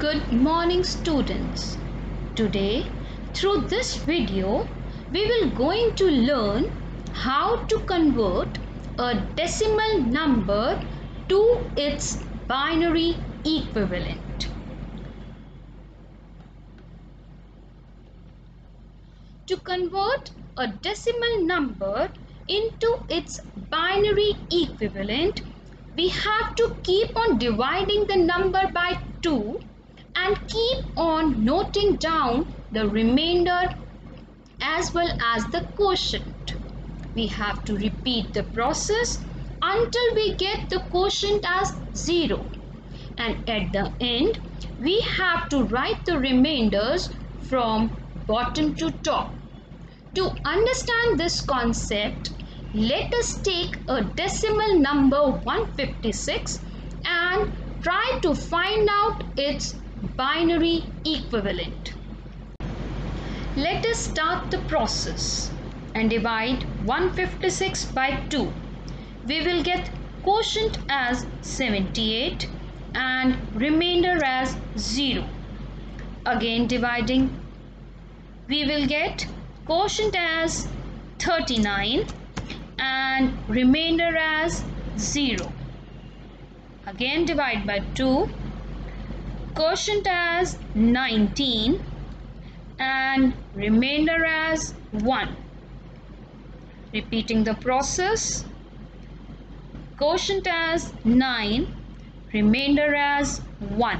Good morning students. Today through this video we will going to learn how to convert a decimal number to its binary equivalent. To convert a decimal number into its binary equivalent, we have to keep on dividing the number by 2 and keep on noting down the remainder as well as the quotient. We have to repeat the process until we get the quotient as 0, and at the end we have to write the remainders from bottom to top. To understand this concept, let us take a decimal number 156 and try to find out its binary equivalent. Let us start the process and divide 156 by 2. We will get quotient as 78 and remainder as 0. Again dividing, we will get quotient as 39 and remainder as 0. Again divide by 2, quotient as 19 and remainder as 1. Repeating the process, quotient as 9, remainder as 1.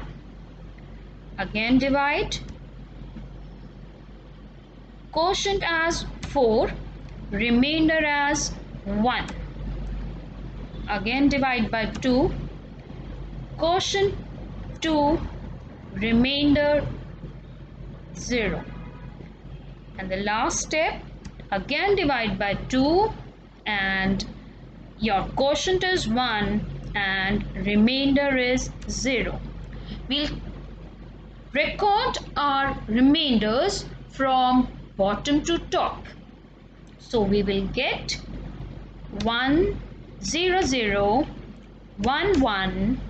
Again divide, quotient as 4, remainder as 1. Again divide by 2, quotient 2, remainder 0. And the last step, again divide by 2 and your quotient is 1 and remainder is 0. We'll record our remainders from bottom to top. So we will get 1 0 0 1 1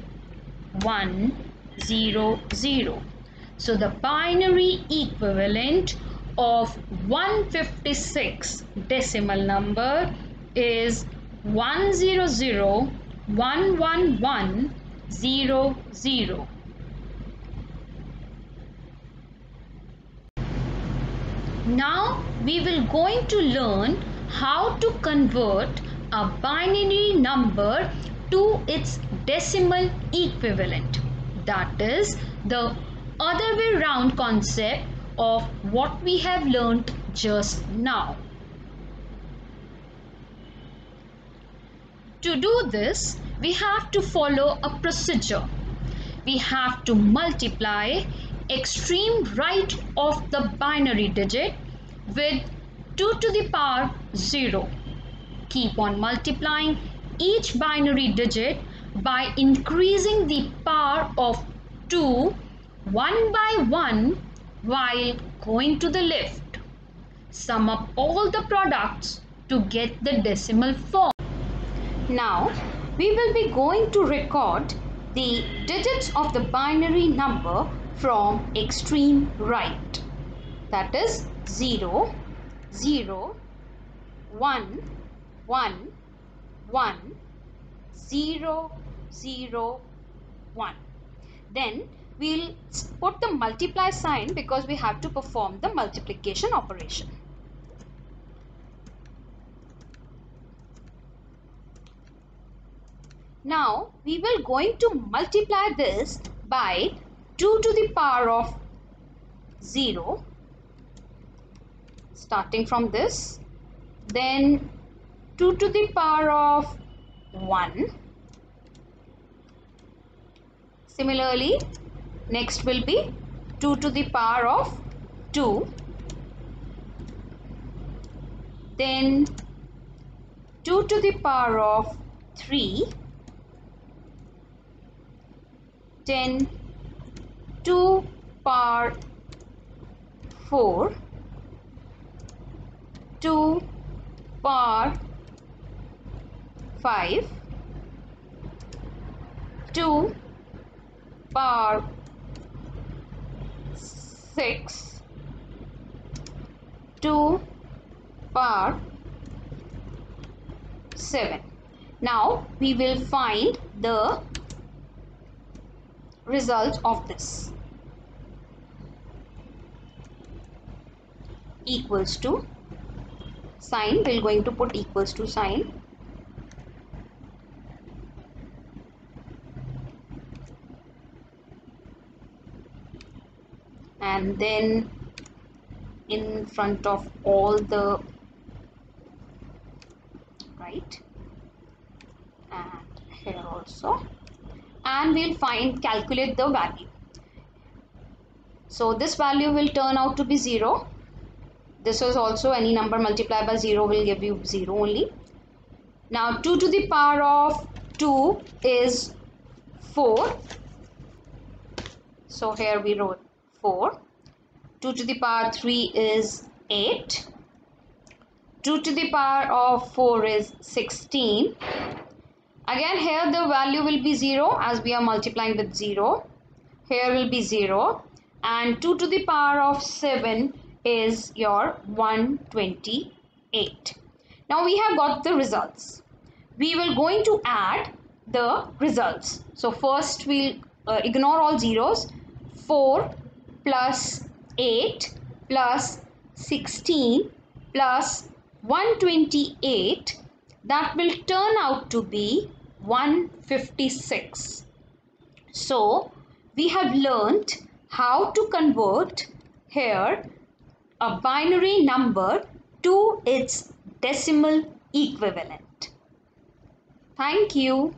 1 0 0. So the binary equivalent of 156 decimal number is 100 111 00. Now we will going to learn how to convert a binary number to its decimal equivalent. That is the other way round concept of what we have learned just now. To do this, we have to follow a procedure. We have to multiply extreme right of the binary digit with 2 to the power 0. Keep on multiplying each binary digit by increasing the power of 2 one by one while going to the left. Sum up all the products to get the decimal form. Now we will be going to record the digits of the binary number from extreme right. That is 0 0 1 1 1 0 0 1. Then we'll put the multiply sign because we have to perform the multiplication operation. Now we will going to multiply this by 2 to the power of 0, starting from this, then 2 to the power of 1. Similarly, next will be 2 to the power of 2, then 2 to the power of 3, then 2 power 4, 2 power 5, 2 power 6 to power 7. Now we will find the result of this. Equals to sign, we're going to put equals to sign. And then in front of all the right, and here also, and we'll calculate the value. So this value will turn out to be 0. This is also any number multiplied by 0 will give you 0 only. Now 2 to the power of 2 is 4. So here we wrote 4. 2 to the power 3 is 8. 2 to the power of 4 is 16. Again here the value will be 0 as we are multiplying with 0. Here will be 0. And 2 to the power of 7 is your 128. Now we have got the results. We will going to add the results. So first we'll ignore all zeros. 4 plus 8 plus 16 plus 128, that will turn out to be 156. So we have learnt how to convert here a binary number to its decimal equivalent. Thank you.